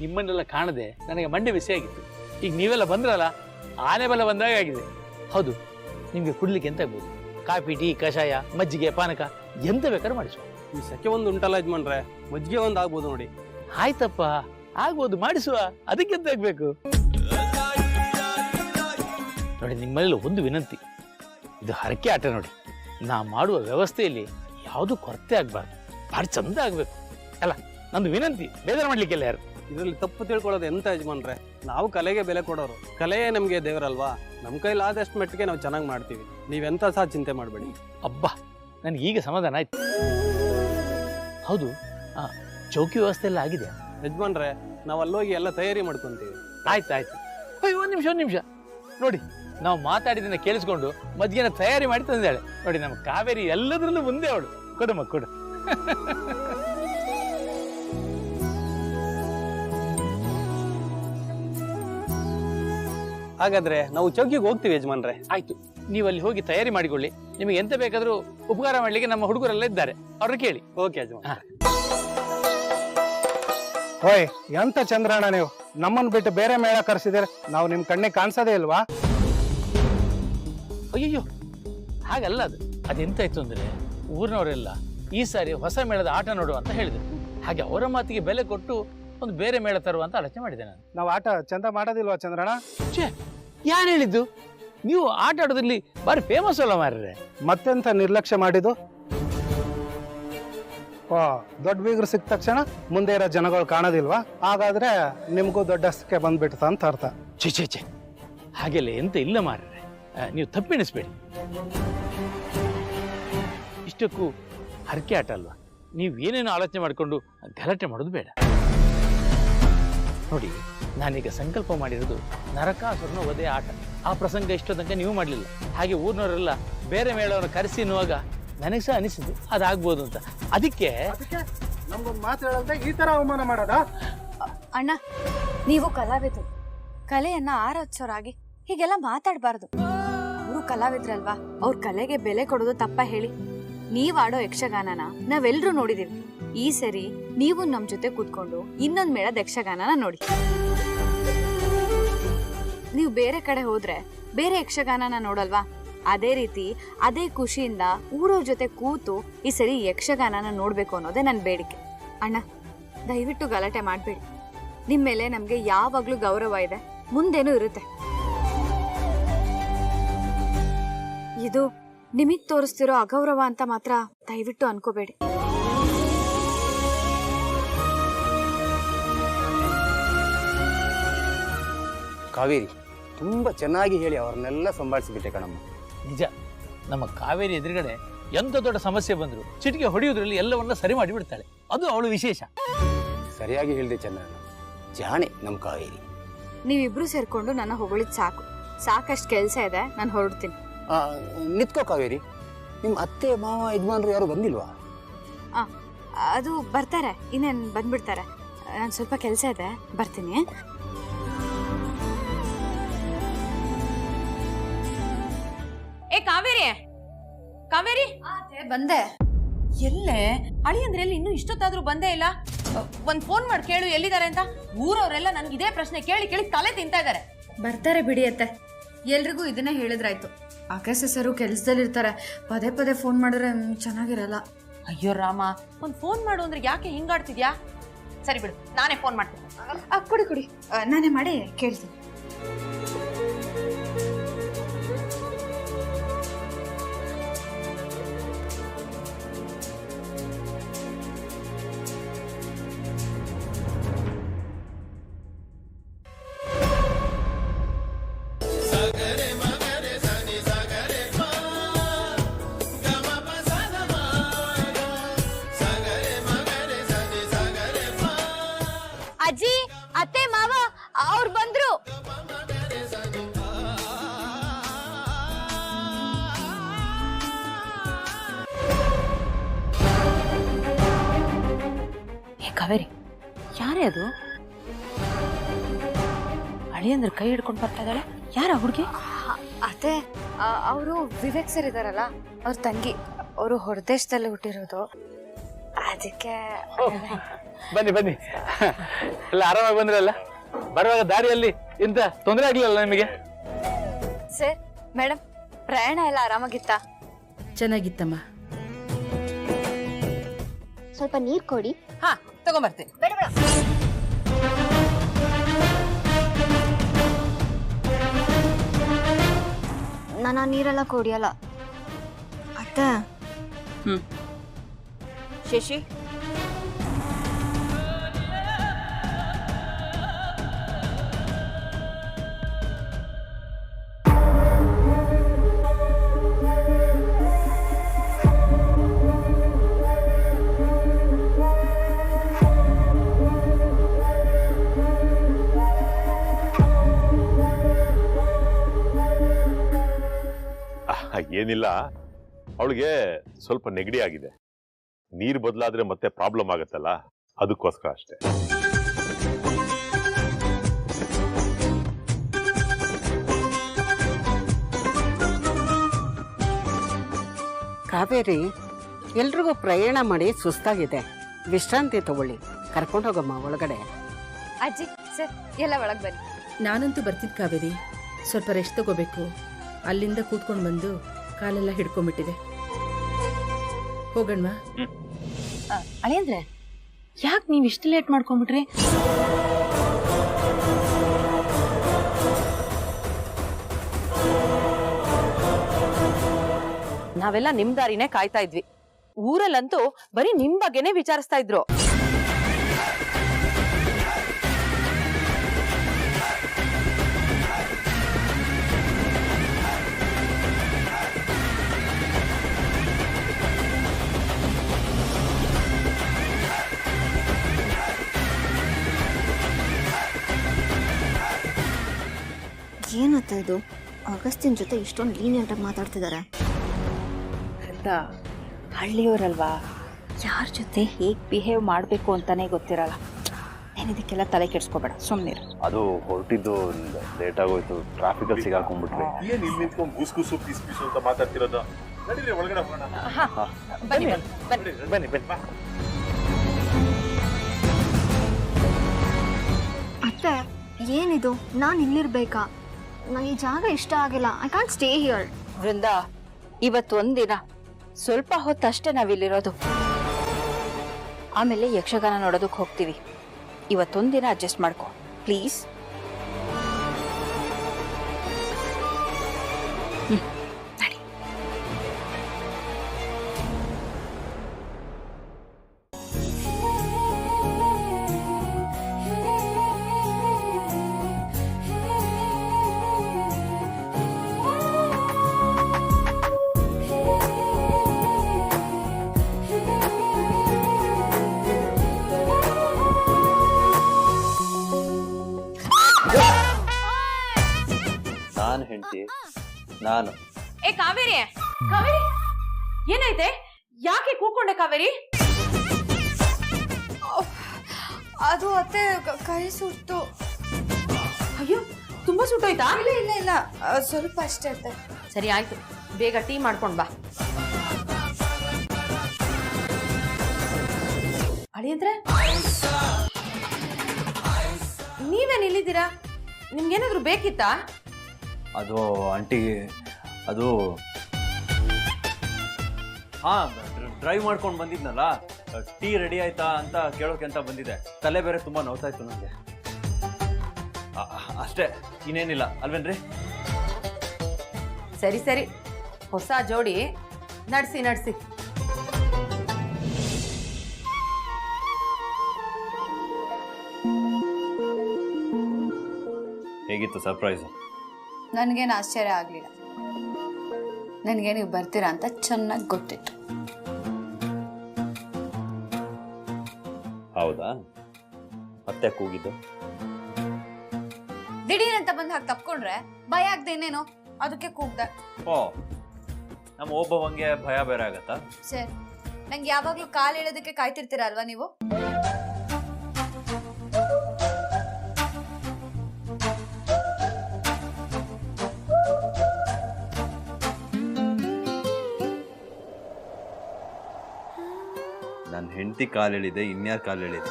ನಿಮ್ಮನ್ನೆಲ್ಲ ಕಾಣದೆ ನನಗೆ ಮಂಡೆ ಬಿಸಿ ಆಗಿತ್ತು. ಈಗ ನೀವೆಲ್ಲ ಬಂದ್ರಲ್ಲ, ಆನೆ ಬಲ ಬಂದಾಗ ಆಗಿದೆ. ಹೌದು, ನಿಮ್ಗೆ ಕುಡ್ಲಿಕ್ಕೆ ಎಂತ ಆಗ್ಬೋದು? ಕಾಫಿ, ಟೀ, ಕಷಾಯ, ಮಜ್ಜಿಗೆ, ಪಾನಕ ಎಂತ ಬೇಕಾದ್ರೂ ಮಾಡಿಸುವ. ಈ ಸೆಕೆ ಒಂದು ಉಂಟಲ್ಲ ಯಜಮಾನ್ರೆ, ಮಜ್ಜಿಗೆ ಒಂದು ಆಗ್ಬೋದು ನೋಡಿ. ಆಯ್ತಪ್ಪ, ಆಗ್ಬೋದು, ಮಾಡಿಸುವ. ಅದಕ್ಕೆಂತ ಆಗ್ಬೇಕು ನೋಡಿ. ನಿಮ್ಮಲ್ಲಿ ಒಂದು ವಿನಂತಿ, ಇದು ಹರಕೆ ಆಟ ನೋಡಿ. ನಾ ಮಾಡುವ ವ್ಯವಸ್ಥೆಯಲ್ಲಿ ಯಾವುದು ಕೊರತೆ ಆಗ್ಬಾರ್ದು, ಭಾರಿ ಚಂದ ಆಗ್ಬೇಕು ಅಲ್ಲ. ನಂದು ವಿನಂತಿ, ಬೇಜಾರು ಮಾಡ್ಲಿಕ್ಕೆಲ್ಲ ಯಾರು. ಇದರಲ್ಲಿ ತಪ್ಪು ತಿಳ್ಕೊಳ್ಳೋದು ಎಂತ ಯಜಮಾನ್ರೆ, ನಾವು ಕಲೆಗೆ ಬೆಲೆ ಕೊಡೋರು, ಕಲೆಯೇ ನಮ್ಗೆ ದೇವರಲ್ವಾ. ನಮ್ಮ ಕೈಲಿ ಆದಷ್ಟು ಮಟ್ಟಿಗೆ ನಾವು ಚೆನ್ನಾಗಿ ಮಾಡ್ತೀವಿ, ನೀವೆಂತ ಸಹ ಚಿಂತೆ ಮಾಡಬೇಡಿ. ಅಬ್ಬಾ, ನನಗೆ ಈಗ ಸಮಾಧಾನ ಆಯ್ತು. ಹೌದು, ಚೌಕಿ ವ್ಯವಸ್ಥೆ ಎಲ್ಲ ಆಗಿದೆ ಯಜಮಾನ್ರೆ? ನಾವು ಅಲ್ಲೋಗಿ ಎಲ್ಲ ತಯಾರಿ ಮಾಡ್ಕೊಂತೀವಿ. ಆಯ್ತು. ಒಂದು ನಿಮಿಷ ನೋಡಿ, ನಾವು ಮಾತಾಡಿದ್ದನ್ನ ಕೇಳಿಸ್ಕೊಂಡು ಮಜ್ಜಿಗೆನ ತಯಾರಿ ಮಾಡಿ ತಂದಿದ್ದಾಳೆ ನೋಡಿ. ನಮ್ಮ ಕಾವೇರಿ ಎಲ್ಲದರಲ್ಲೂ ಮುಂದೆ ಅವಳು. ಕೊಡಮ್ಮ, ಕೊಡು. ಹಾಗಾದ್ರೆ ನಾವು ಚೌಕಿಗೆ ಹೋಗ್ತೀವಿ ಯಜಮಾನ್ರೆ. ಆಯ್ತು, ನೀವು ಅಲ್ಲಿ ಹೋಗಿ ತಯಾರಿ ಮಾಡಿಕೊಳ್ಳಿ. ನಿಮಗೆ ಎಂತ ಬೇಕಾದ್ರೂ ಉಪಕಾರ ಮಾಡ್ಲಿಕ್ಕೆ ನಮ್ಮ ಹುಡುಗರೆಲ್ಲ ಇದ್ದಾರೆ, ಅವ್ರನ್ನ ಕೇಳಿ. ಓಕೆ ಯಜಮಾನ್. ಓಯ್, ಎಂತ ಚಂದ್ರಣ್ಣ ನೀವು ನಮ್ಮನ್ನು ಬಿಟ್ಟು ಬೇರೆ ಮೇಳ ಕರೆಸಿದ್ರೆ ನಾವು ನಿಮ್ ಕಣ್ಣಿಗೆ ಕಾಣಿಸೋದೇ ಇಲ್ವಾ? ಅಯ್ಯಯ್ಯೋ, ಹಾಗಲ್ಲ. ಅದೆಂತಾಯ್ತು ಅಂದ್ರೆ, ಊರಿನವರೆಲ್ಲ ಈ ಸಾರಿ ಹೊಸ ಮೇಳದ ಆಟ ನೋಡುವ ಅಂತ ಹೇಳಿದ್ರು. ಹಾಗೆ ಅವರ ಮಾತಿಗೆ ಬೆಲೆ ಕೊಟ್ಟು ಒಂದು ಬೇರೆ ಮೇಳ ತರುವ ಅಂತ ಆಲೋಚನೆ ಮಾಡಿದೆ ನಾನು. ನಾವು ಆಟ ಚಂದ ಮಾಡೋದಿಲ್ವಾ ಚಂದ್ರಣ್ಣ? ಯಾರು ಹೇಳಿದ್ದು? ನೀವು ಆಟ ಆಡೋದ್ರಲ್ಲಿ ಬಾರಿ ಫೇಮಸ್ ಅಲ್ಲ ಮಾರ್ರೆ. ಮತ್ತೆಂತ ನಿರ್ಲಕ್ಷ್ಯ ಮಾಡಿದ್ದು? ದೊಡ್ಡ ಬೀಗರು ಸಿಕ್ಕ ತಕ್ಷಣ ಮುಂದೆ ಇರೋ ಜನಗಳು ಕಾಣೋದಿಲ್ವಾ? ಹಾಗಾದ್ರೆ ನಿಮ್ಗೂ ದೊಡ್ಡಷ್ಟಕ್ಕೆ ಬಂದ್ಬಿಡ್ತ ಅಂತ ಅರ್ಥ. ಛೇ, ಹಾಗೆಲ್ಲ ಎಂತ ಇಲ್ಲ ಮಾರ್ರೆ. ನೀವು ತಪ್ಪೆಣಿಸ್ಬೇಡಿ. ಇಷ್ಟಕ್ಕೂ ಹರಕೆ ಆಟ ಅಲ್ವಾ, ನೀವು ಏನೇನು ಆಲೋಚನೆ ಮಾಡಿಕೊಂಡು ಗಲಾಟೆ ಮಾಡೋದು ಬೇಡ. ನೋಡಿ, ನಾನೀಗ ಸಂಕಲ್ಪ ಮಾಡಿರೋದು ನರಕಾಸುರನ ವಧೆ ಆಟ. ಆ ಪ್ರಸಂಗ ಇಷ್ಟೋ ತನಕ ನೀವು ಮಾಡಲಿಲ್ಲ. ಹಾಗೆ ಊರಿನವರೆಲ್ಲ ಬೇರೆ ಮೇಳವನ್ನು ಕರೆಸಿ ಎನ್ನುವಾಗ ನನಗೆ ಸಹ ಅನಿಸಿದ್ದು ಅದಾಗ್ಬೋದು ಅಂತ. ಅದಕ್ಕೆ ನಮ್ಗೊಂದು ಮಾತು ಹೇಳಲ್ದೆ ಈ ತರ ಅವಮಾನ ಮಾಡೋದಾ? ಅಣ್ಣ, ನೀವು ಕಲಾವಿದರು, ಕಲೆಯನ್ನ ಆರಾಧಿಸೋರಾಗಿ ಹೀಗೆಲ್ಲ ಮಾತಾಡಬಾರ್ದು. ಅವರು ಕಲಾವಿದ್ರಲ್ವಾ, ಅವ್ರ ಕಲೆಗೆ ಬೆಲೆ ಕೊಡೋದು ತಪ್ಪ ಹೇಳಿ? ನೀವ್ ಆಡೋ ಯಕ್ಷಗಾನನ ನಾವೆಲ್ಲರೂ ನೋಡಿದೀವಿ. ಈ ಸರಿ ನೀವು ನಮ್ ಜೊತೆ ಕೂತ್ಕೊಂಡು ಇನ್ನೊಂದ್ ಮೇಳದ ಯಕ್ಷಗಾನನ ನೋಡಿ. ನೀವು ಬೇರೆ ಕಡೆ ಹೋದ್ರೆ ಬೇರೆ ಯಕ್ಷಗಾನನ ನೋಡಲ್ವಾ? ಅದೇ ರೀತಿ ಅದೇ ಖುಷಿಯಿಂದ ಊರವ್ರ ಜೊತೆ ಕೂತು ಈ ಸರಿ ಯಕ್ಷಗಾನನ ನೋಡ್ಬೇಕು ಅನ್ನೋದೇ ನನ್ನ ಬೇಡಿಕೆ. ಅಣ್ಣ, ದಯವಿಟ್ಟು ಗಲಾಟೆ ಮಾಡ್ಬೇಡಿ. ನಿಮ್ ಮೇಲೆ ನಮ್ಗೆ ಯಾವಾಗ್ಲೂ ಗೌರವ ಇದೆ, ಮುಂದೇನೂ ಇರುತ್ತೆ. ಇದು ನಿಮಗ್ ತೋರಿಸ್ತಿರೋ ಅಗೌರವ ಅಂತ ಮಾತ್ರ ದಯವಿಟ್ಟು ಅನ್ಕೋಬೇಡಿ. ಕಾವೇರಿ, ತುಂಬಾ ಚೆನ್ನಾಗಿ ಹೇಳಿ ಅವ್ರನ್ನೆಲ್ಲ ಸಂಭಾಳಿಸಿಬಿಟ್ಟೆ ಕಣಮ್ಮ. ನಿಜ, ನಮ್ಮ ಕಾವೇರಿ ಎದುರುಗಡೆ ಎಂತ ದೊಡ್ಡ ಸಮಸ್ಯೆ ಬಂದ್ರು ಚಿಟಿಕೆ ಹೊಡೆಯುವುದರಲ್ಲಿ ಎಲ್ಲವನ್ನ ಸರಿ ಮಾಡಿಬಿಡ್ತಾಳೆ. ಅದು ಅವಳು ವಿಶೇಷ. ಸರಿಯಾಗಿ ಹೇಳಿದೆ ಚಂದ್ರಣ್ಣ, ಜಾಣೆ ನಮ್ಮ ಕಾವೇರಿ. ನೀವಿಬ್ರು ಸೇರ್ಕೊಂಡು ನನ್ನ ಹೊಗಳಿದ್ ಸಾಕು. ಸಾಕಷ್ಟು ಕೆಲಸ ಇದೆ, ನಾನು ಹೊರಡ್ತೀನಿ. ನಿತ್ಕೋ ಕಾವೇರಿ, ನಿಮ್ಮ ಅತ್ತೆ ಮಾವ ಯಜಮಾನ್ರು ಯಾರು ಬಂದಿಲ್ವಾ? ಅದು ಬರ್ತಾರೆ, ಇನ್ನೇನು ಬಂದ್ಬಿಡ್ತಾರೆ. ನಾನು ಸ್ವಲ್ಪ ಕೆಲಸ ಇದೆ, ಬರ್ತೀನಿ. ಏ ಕಾವೇರಿ, ಕಾವೇರಿ, ಬಂದೆ. ಎಲ್ಲೇ ಅಳಿ ಅಂದ್ರೆ ಎಲ್ಲಿ ಇನ್ನೂ ಇಷ್ಟೊತ್ತಾದ್ರೂ ಬಂದೇ ಇಲ್ಲ? ಒಂದ್ ಫೋನ್ ಮಾಡಿ ಕೇಳು ಎಲ್ಲಿದ್ದಾರೆ ಅಂತ. ಊರವರೆಲ್ಲ ನನ್ಗೆ ಇದೇ ಪ್ರಶ್ನೆ ಕೇಳಿ ಕೇಳಿ ತಲೆ ತಿಂತಾ ಇದಾರೆ. ಬರ್ತಾರೆ ಬಿಡಿ ಅತ್ತೆ, ಎಲ್ರಿಗೂ ಇದನ್ನೇ ಹೇಳಿದ್ರಾಯ್ತು. ಆಕಾಶ ಸರು ಕೆಲ್ಸದಲ್ಲಿರ್ತಾರೆ, ಪದೇ ಪದೇ ಫೋನ್ ಮಾಡಿದ್ರೆ ಚೆನ್ನಾಗಿರಲ್ಲ. ಅಯ್ಯೋ ರಾಮ, ಒಂದ್ ಫೋನ್ ಮಾಡು ಅಂದ್ರೆ ಯಾಕೆ ಹಿಂಗಾಡ್ತಿದ್ಯಾ? ಸರಿ ಬಿಡು, ನಾನೇ ಫೋನ್ ಮಾಡ್ತೀನಿ. ಕೊಡಿ, ನಾನೇ ಮಾಡಿ ಕೇಳ್ತೀನಿ. ಅಜ್ಜಿ, ಅತ್ತೆ, ಮಾವ ಅವ್ರು ಬಂದ್ರು. ಏ ಕಾವೇರಿ, ಯಾರೇ ಅದು? ಅಳಿ ಅಂದ್ರೆ ಕೈ ಹಿಡ್ಕೊಂಡು ಬರ್ತಾ ಇದ್ದಾಳೆ. ಯಾರ ಹುಡುಗಿ? ಅತ್ತೆ, ಅವರು ವಿವೇಕ್ ಸರ್ ಇದಾರಲ್ಲ, ಅವ್ರ ತಂಗಿ. ಅವರು ಹೊರದೇಶದಲ್ಲಿ ಹುಟ್ಟಿರೋದು, ಅದಕ್ಕೆ. ಬನ್ನಿ ಬನ್ನಿ ಎಲ್ಲ ಆರಾಮಾಗಿ ಬಂದ್ರಲ್ಲ. ಬರುವಾಗ ದಾರಿಯಲ್ಲಿ ಇಂತ ತೊಂದರೆ ಆಗ್ಲಿಲ್ಲ ನಿಮಗೆ? ಸರ್, ಮೇಡಮ್, ಪ್ರಯಾಣ ಎಲ್ಲ ಆರಾಮಾಗಿತ್ತಾ? ಚೆನ್ನಾಗಿತ್ತಮ್ಮ. ಸ್ವಲ್ಪ ನೀರ್ ಕೊಡಿ. ಹಾ, ತಗೊಂಬರ್ತೀನಿ. ಬೇಡ ಬೇಡ. ನಾನು ನೀರೆಲ್ಲ ಕುಡಿಯಲ್ಲ ಅತ್ತೆ. ಶಶಿ, ಏನಿಲ್ಲ, ಅವಳಿಗೆ ಸ್ವಲ್ಪ ನೆಗಡಿ ಆಗಿದೆ. ನೀರು ಬದಲಾದ್ರೆ ಮತ್ತೆ ಪ್ರಾಬ್ಲಮ್ ಆಗತ್ತಲ್ಲ, ಅದಕ್ಕೋಸ್ಕರ ಅಷ್ಟೇ. ಕಾವೇರಿ, ಎಲ್ರಿಗೂ ಪ್ರಯಾಣ ಮಾಡಿ ಸುಸ್ತಾಗಿದೆ, ವಿಶ್ರಾಂತಿ ತಗೊಳ್ಳಿ. ಕರ್ಕೊಂಡು ಹೋಗಮ್ಮ ಒಳಗಡೆ. ಅಜ್ಜಿ, ಸರ್, ಎಲ್ಲ ಒಳಗೆ ಬನ್ನಿ. ನಾನಂತೂ ಬರ್ತಿದ್ ಕಾವೇರಿ, ಸ್ವಲ್ಪ ರೆಸ್ಟ್ ತಗೋಬೇಕು. ಅಲ್ಲಿಂದ ಕೂತ್ಕೊಂಡು ಬಂದು ಕಾಲೆಲ್ಲ ಹಿಡ್ಕೊಂಡ್ಬಿಟ್ಟಿದೆ. ಹೋಗಣ್ವಾ? ಅಳಿಯಂದ್ರೆ ಯಾಕೆ ನೀವು ಇಷ್ಟು ಲೇಟ್ ಮಾಡ್ಕೊಂಡ್ಬಿಟ್ರಿ? ನಾವೆಲ್ಲ ನಿಮ್ ದಾರಿನೇ ಕಾಯ್ತಾ ಇದ್ವಿ. ಊರಲ್ಲಂತೂ ಬರೀ ನಿಮ್ ಬಗ್ಗೆನೇ ವಿಚಾರಿಸ್ತಾ ಇದ್ರು. ಏನತ್ತ ಇದು? ಅಗಸ್ತಿನ್ ಜೊತೆ ಇಷ್ಟೊಂದು ಲೀನಿಯಂಟ್ ಆಗಿ ಮಾತಾಡ್ತಿದ್ದಾರೆ. ಹಳ್ಳಿಯವರಲ್ವಾ, ಯಾರ ಜೊತೆ ಹೇಗೆ ಬಿಹೇವ್ ಮಾಡಬೇಕು ಅಂತಾನೆ ಗೊತ್ತಿರಲ್ಲ. ನೀನು ಇದಕ್ಕೆಲ್ಲ ತಲೆ ಕೆಡ್ಸ್ಕೋಬೇಡ, ಸುಮ್ಮನಿರು. ಅದು ಹೊರಟಿದ್ದು ಲೇಟ್ ಆಗೋಯ್ತು, ಟ್ರಾಫಿಕ್ ಅಲ್ಲಿ ಸಿಗಾಕೊಂಡ್ಬಿಟ್ರಿ. ಏನ್ ಇಲ್ಲಿ ನಿಂತ್ಕೊಂಡು ಗೂಸ್ ಗೂಸು ಪೀಸ್ ಪೀಸು ಅಂತ ಮಾತಾಡ್ತಿರೋದು? ನಡೀರಿ ಒಳಗಡೆ ಹೋಗೋಣ. ಬನ್ನಿ ಬನ್ನಿ ಬನ್ನಿ ಬನ್ನಿ. ಅತ್ತೆ, ಏನಿದು? ನಾನು ಇಲ್ಲಿರ್ಬೇಕಾ? ನನಗೆ ಈ ಜಾಗ ಇಷ್ಟ ಆಗಿಲ್ಲ. I can't stay here. ವೃಂದ, ಇವತ್ತು ಒಂದಿನ ಸ್ವಲ್ಪ ಹೊತ್ತಷ್ಟೇ ನಾವಿಲ್ಲಿರೋದು. ಆಮೇಲೆ ಯಕ್ಷಗಾನ ನೋಡೋದಕ್ಕೆ ಹೋಗ್ತೀವಿ. ಇವತ್ತೊಂದಿನ ಅಡ್ಜಸ್ಟ್ ಮಾಡ್ಕೊ ಪ್ಲೀಸ್. ನಾನು ಹೆಂಡತಿ, ನಾನು. ಏ ಕಾವೇರಿ, ಕಾವೇರಿ, ಏನಾಯ್ತೆ? ಯಾಕೆ ಕೂಕೊಂಡೆ ಕಾವೇರಿ? ಅದು ಅತ್ತೆ, ಕೈ ಸುಟ್ಟು. ಅಯ್ಯೋ, ತುಂಬಾ ಸುಟ್ಟೋಯ್ತಾ? ಇಲ್ಲ ಇಲ್ಲ ಇಲ್ಲ, ಸ್ವಲ್ಪ ಅಷ್ಟೇ ಅತ್ತೆ. ಸರಿ ಆಯ್ತು, ಬೇಗ ಟೀ ಮಾಡ್ಕೊಂಡ್ ಬಾ. ಅಳಿಯಂದ್ರೆ ನೀವೇನ್ ಇಲ್ಲಿದ್ದೀರಾ? ನಿಮ್ಗೇನಾದ್ರು ಬೇಕಿತ್ತಾ? ಅದು ಆಂಟಿ, ಅದು ಡ್ರೈವ್ ಮಾಡ್ಕೊಂಡು ಬಂದಿದ್ನಲ್ಲ, ಟೀ ರೆಡಿ ಆಯ್ತಾ ಅಂತ ಕೇಳೋಕೆ ಅಂತ ಬಂದಿದೆ. ತಲೆ ಬೇರೆ ತುಂಬಾ ನೋವ್ತಾ ಇತ್ತು ನನಗೆ. ಅಷ್ಟೇ, ಇನ್ನೇನಿಲ್ಲ ಅಲ್ವೇನ್ರಿ? ಸರಿ ಸರಿ, ಹೊಸ ಜೋಡಿ, ನಡ್ಸಿ ನಡ್ಸಿ. ಹೇಗಿತ್ತು ಸರ್ಪ್ರೈಸ್? ನನಗೇನು ಆಶ್ಚರ್ಯ ಆಗಲಿಲ್ಲ. ನನಗೆ ನೀವು ಬರ್ತೀರಾ ಅಂತ ಚೆನ್ನಾಗಿ ಗೊತ್ತಿತ್ತು. ಹೌದಾ? ಮತ್ತೆ ಕೂಗಿದ್ದು? ದಿಢೀರ್ ಅಂತ ಬಂದು ಹಾಗೆ ತಪ್ಕೊಂಡ್ರೆ ಭಯ ಆಗದೆ ಇನ್ನೇನೋ, ಅದಕ್ಕೆ ಕೂಗ್ದೆ. ಓ, ನಮ್ಮ ಒಬ್ಬವಂಗೆ ಭಯ ಬೇರೆ ಆಗತ್ತಾ? ಸರ್, ನಂಗೆ ಯಾವಾಗ್ಲೂ ಕಾಲು ಇಳೋದಕ್ಕೆ ಕಾಯ್ತಿರ್ತೀರಾ ಅಲ್ವಾ ನೀವು? ನನ್ನ ಹೆಂಡತಿ ಕಾಲು ಎಳಿದೆ, ಇನ್ಯಾರು ಕಾಲು ಎಳಿದೆ?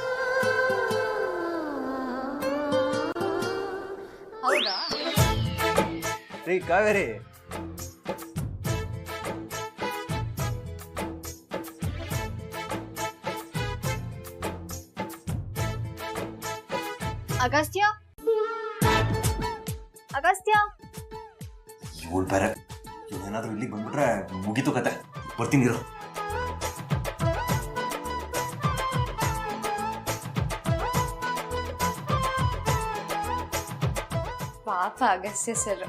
ಹೌದಾ? ರೀ ಕಾವೇರಿ, ಅಗಸ್ತ್ಯ ಅಗಸ್ತ್ಯ ಇವಳು ಬೇರೆ, ಇವನೇನಾದ್ರೂ ಇಲ್ಲಿಗೆ ಬಂದ್ಬಿಟ್ರೆ ಮುಗೀತು ಕತೆ. ಬರ್ತೀನಿ ಇರು. ಪಾಪ ಅಗಸ್ತ್ಯ ಸರ್